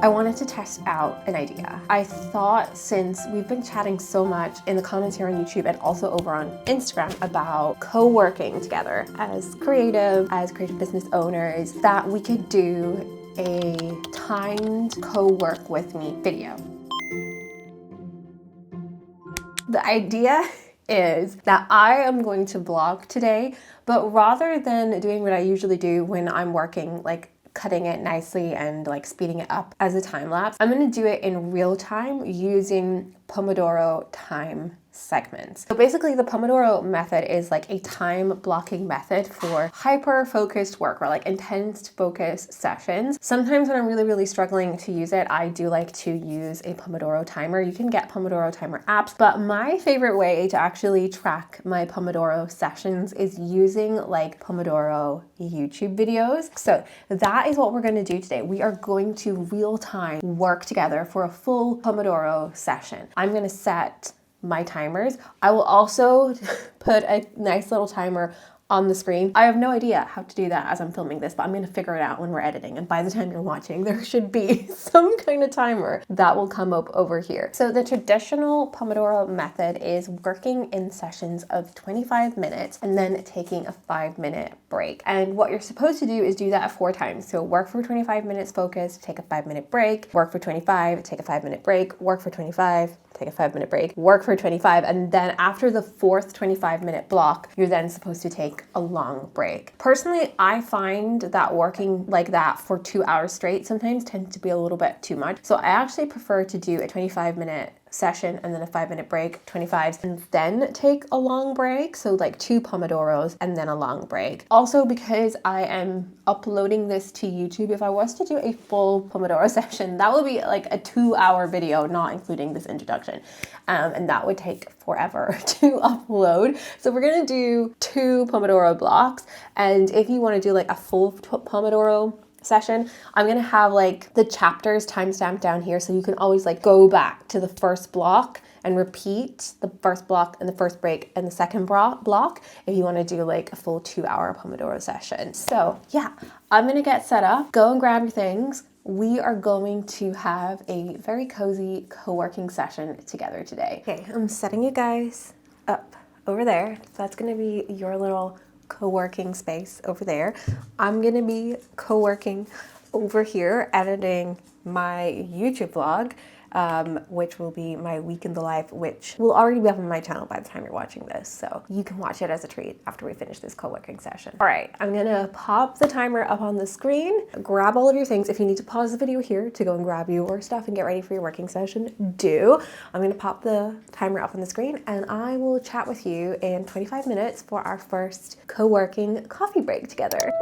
I wanted to test out an idea. I thought, since we've been chatting so much in the comments here on YouTube and also over on Instagram about co-working together as creative business owners, that we could do a timed co-work with me video. The idea is that I am going to vlog today, but rather than doing what I usually do when I'm working, like cutting it nicely and like speeding it up as a time lapse, I'm going to do it in real time using Pomodoro time segments. So basically the Pomodoro method is like a time blocking method for hyper focused work or like intense focus sessions. Sometimes when I'm really struggling to use it, I do like to use a Pomodoro timer. You can get Pomodoro timer apps, but my favorite way to actually track my Pomodoro sessions is using like Pomodoro YouTube videos. So that is what we're going to do today. We are going to real time work together for a full Pomodoro session. I'm going to set my timers. I will also put a nice little timer on the screen. I have no idea how to do that as I'm filming this, but I'm gonna figure it out when we're editing. And by the time you're watching, there should be some kind of timer that will come up over here. So the traditional Pomodoro method is working in sessions of 25 minutes and then taking a 5-minute break. And what you're supposed to do is do that 4 times. So work for 25 minutes, focus, take a 5-minute break, work for 25, take a 5-minute break, work for 25, take a 5-minute break, work for 25, and then after the 4th 25-minute block, you're then supposed to take a long break. Personally, I find that working like that for 2 hours straight sometimes tends to be a little bit too much. So I actually prefer to do a 25-minute session and then a 5-minute break, 25s, and then take a long break. So like 2 Pomodoros and then a long break. Also, because I am uploading this to YouTube, if I was to do a full Pomodoro session, that would be like a 2-hour video, not including this introduction. And that would take forever to upload. So we're gonna do 2 Pomodoro blocks. And if you wanna do like a full Pomodoro session, I'm gonna have like the chapters timestamped down here, so you can always like go back to the first block and repeat the first block and the first break and the second block if you want to do like a full 2-hour Pomodoro session. So yeah, I'm gonna get set up, go and grab your things. We are going to have a very cozy co-working session together today. Okay, I'm setting you guys up over there. So that's gonna be your little co-working space over there. I'm gonna be co-working over here, editing my YouTube vlog, which will be my week in the life, which will already be up on my channel by the time you're watching this. So you can watch it as a treat after we finish this co-working session. All right, I'm gonna pop the timer up on the screen, grab all of your things. If you need to pause the video here to go and grab your stuff and get ready for your working session, do. I'm gonna pop the timer up on the screen and I will chat with you in 25 minutes for our first co-working coffee break together.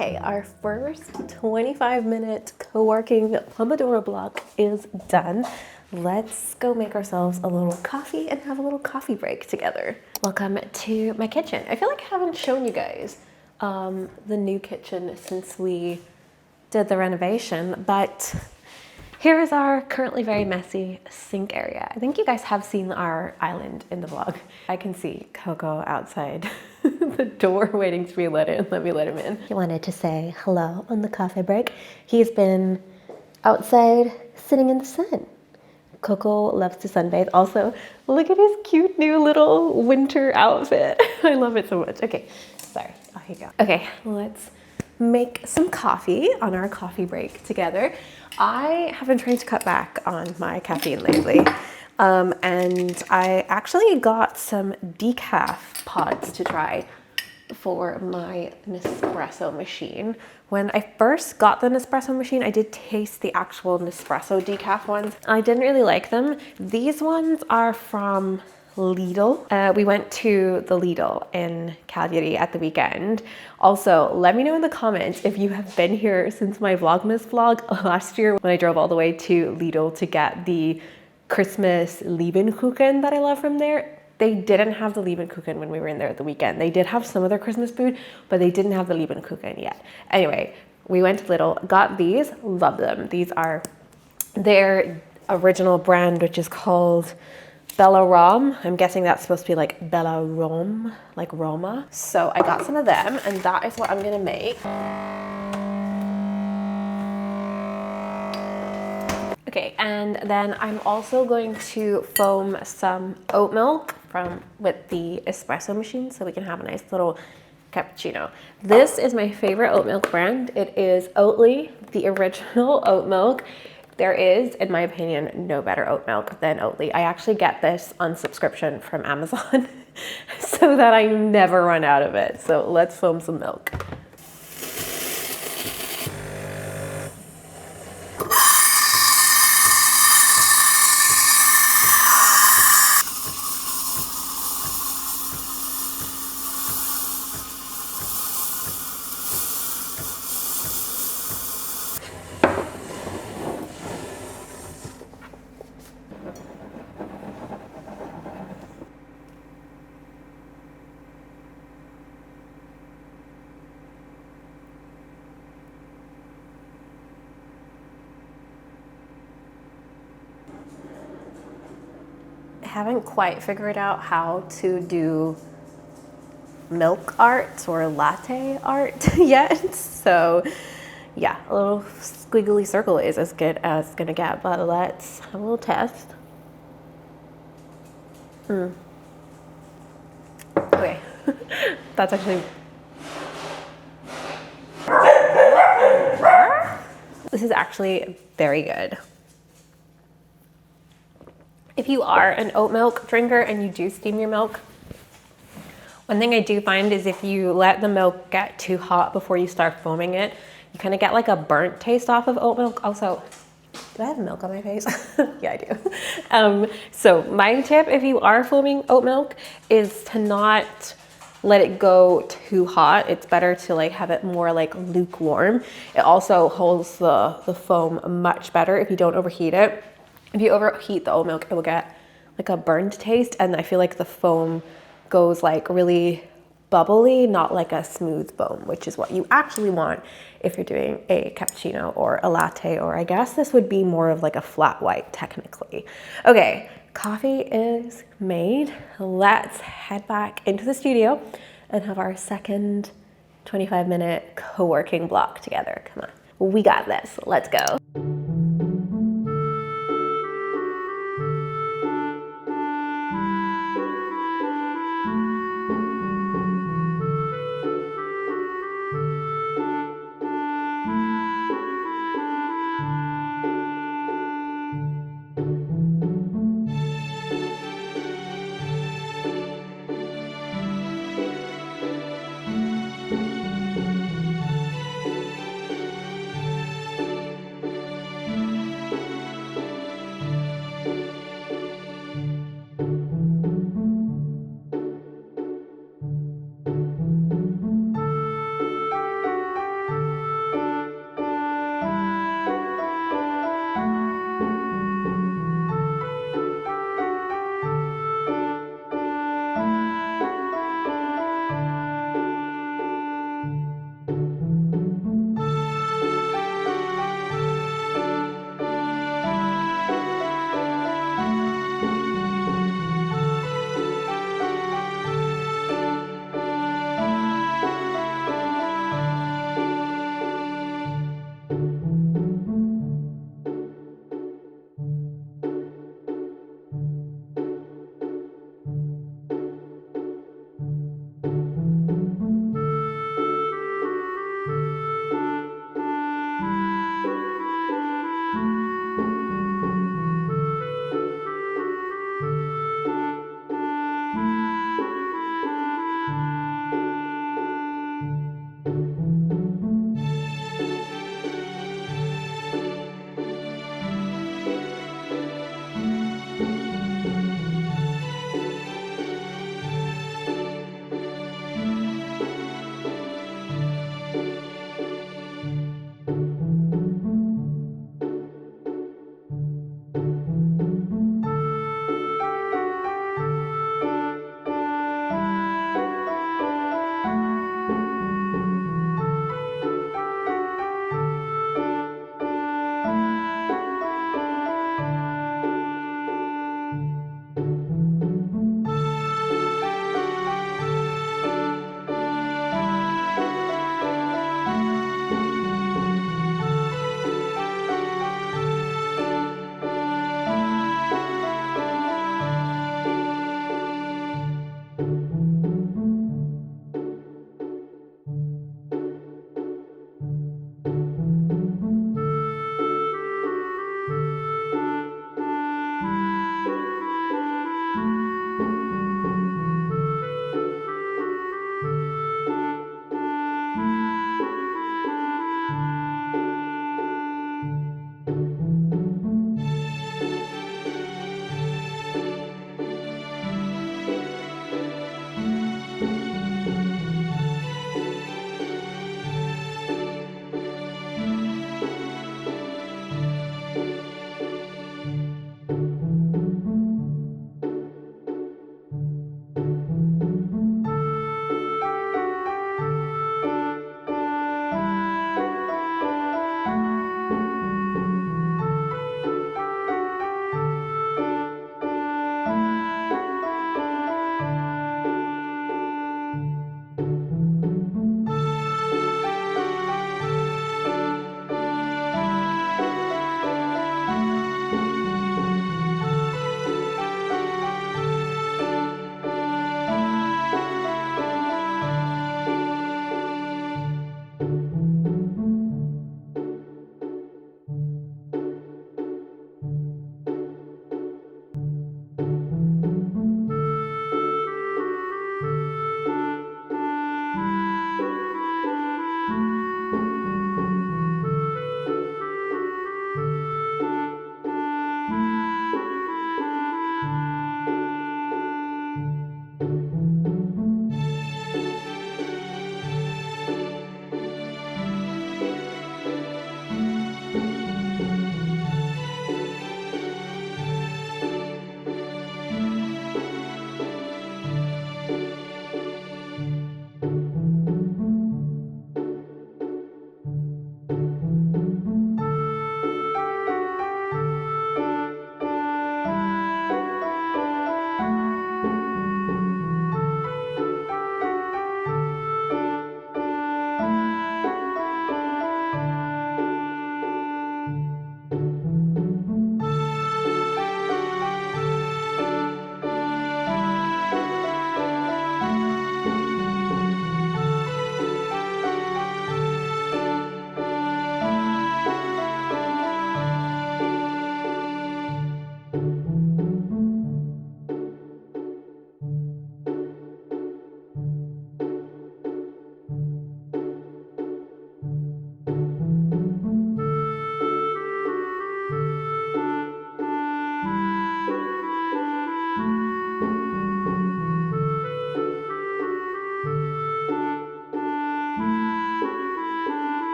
Okay, our first 25-minute co-working Pomodoro block is done. Let's go make ourselves a little coffee and have a little coffee break together. Welcome to my kitchen. I feel like I haven't shown you guys the new kitchen since we did the renovation, but here is our currently very messy sink area. I think you guys have seen our island in the vlog. I can see Coco outside the door waiting to be let in. Let me let him in. He wanted to say hello on the coffee break. He's been outside sitting in the sun. Coco loves to sunbathe. Also, look at his cute new little winter outfit. I love it so much. Okay, sorry, off you go. Okay, let's make some coffee on our coffee break together. I have been trying to cut back on my caffeine lately. And I actually got some decaf pods to try for my Nespresso machine. When I first got the Nespresso machine, I did taste the actual Nespresso decaf ones. I didn't really like them. These ones are from Lidl. We went to the Lidl in Calgary at the weekend. Also, let me know in the comments if you have been here since my Vlogmas vlog last year when I drove all the way to Lidl to get the Christmas Lebkuchen that I love from there. They didn't have the Lebkuchen when we were in there at the weekend. They did have some of their Christmas food, but they didn't have the Lebkuchen yet. Anyway, we went to Lidl, got these, love them. These are their original brand, which is called Bella Rom. I'm guessing that's supposed to be like Bella Rom, like Roma. So I got some of them, and that is what I'm gonna make. Okay, and then I'm also going to foam some oat milk with the espresso machine so we can have a nice little cappuccino. This is my favorite oat milk brand. It is Oatly, the original oat milk. There is, in my opinion, no better oat milk than Oatly. I actually get this on subscription from Amazon so that I never run out of it. So let's foam some milk. Haven't quite figured out how to do milk art or latte art yet. So yeah, a little squiggly circle is as good as it's gonna get, but let's have a little test. Okay, that's actually, this is actually very good. If you are an oat milk drinker and you do steam your milk, one thing I do find is if you let the milk get too hot before you start foaming it, you kind of get like a burnt taste off of oat milk. Also, do I have milk on my face? Yeah, I do. So my tip, if you are foaming oat milk, is to not let it go too hot. It's better to like have it more like lukewarm. It also holds the foam much better if you don't overheat it. If you overheat the oat milk, it will get like a burned taste, and I feel like the foam goes like really bubbly, not like a smooth foam, which is what you actually want if you're doing a cappuccino or a latte, or I guess this would be more of like a flat white technically. Okay, coffee is made. Let's head back into the studio and have our second 25-minute co-working block together. Come on, we got this, let's go.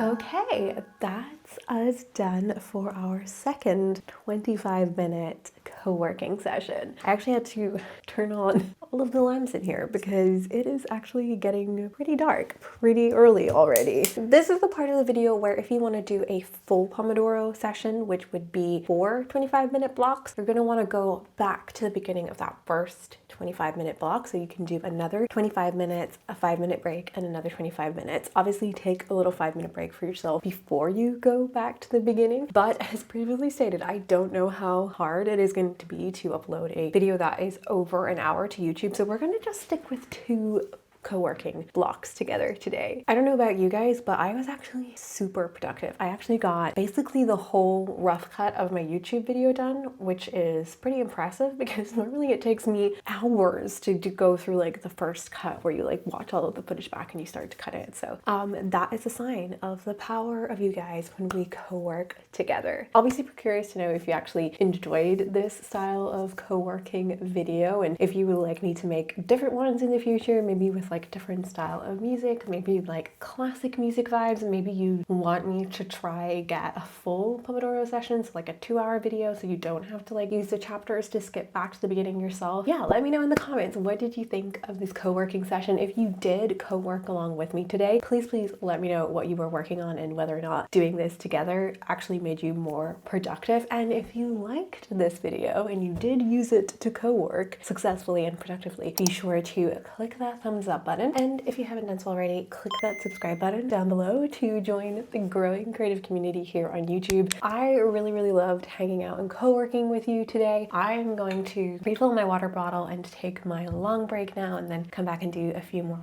Okay, that's us done for our second 25-minute co-working session. I actually had to turn on all of the lamps in here because it is actually getting pretty dark pretty early already. This is the part of the video where if you want to do a full Pomodoro session, which would be 4 25-minute blocks, you're going to want to go back to the beginning of that first 25-minute block. So you can do another 25 minutes, a 5-minute break, and another 25 minutes. Obviously take a little 5-minute break for yourself before you go back to the beginning. But as previously stated, I don't know how hard it is going to be to upload a video that is over an hour to YouTube. So we're going to just stick with 2 co-working blocks together today. I don't know about you guys, but I was actually super productive. I actually got basically the whole rough cut of my YouTube video done, which is pretty impressive because normally it takes me hours to go through like the first cut where you like watch all of the footage back and you start to cut it. So that is a sign of the power of you guys when we co-work together. I'll be super curious to know if you actually enjoyed this style of co-working video and if you would like me to make different ones in the future, maybe with like different style of music, maybe like classic music vibes, and maybe you want me to try get a full Pomodoro session, so like a 2-hour video so you don't have to like use the chapters to skip back to the beginning yourself. Yeah, let me know in the comments, what did you think of this co-working session? If you did co-work along with me today, please let me know what you were working on and whether or not doing this together actually made you more productive. And if you liked this video and you did use it to co-work successfully and productively, be sure to click that thumbs up button, and if you haven't done so already, click that subscribe button down below to join the growing creative community here on YouTube. I really loved hanging out and co-working with you today. I'm going to refill my water bottle and take my long break now and then come back and do a few more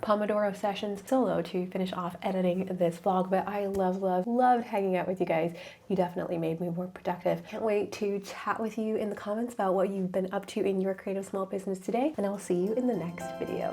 Pomodoro sessions solo to finish off editing this vlog. But I loved hanging out with you guys. You definitely made me more productive. Can't wait to chat with you in the comments about what you've been up to in your creative small business today, and I will see you in the next video.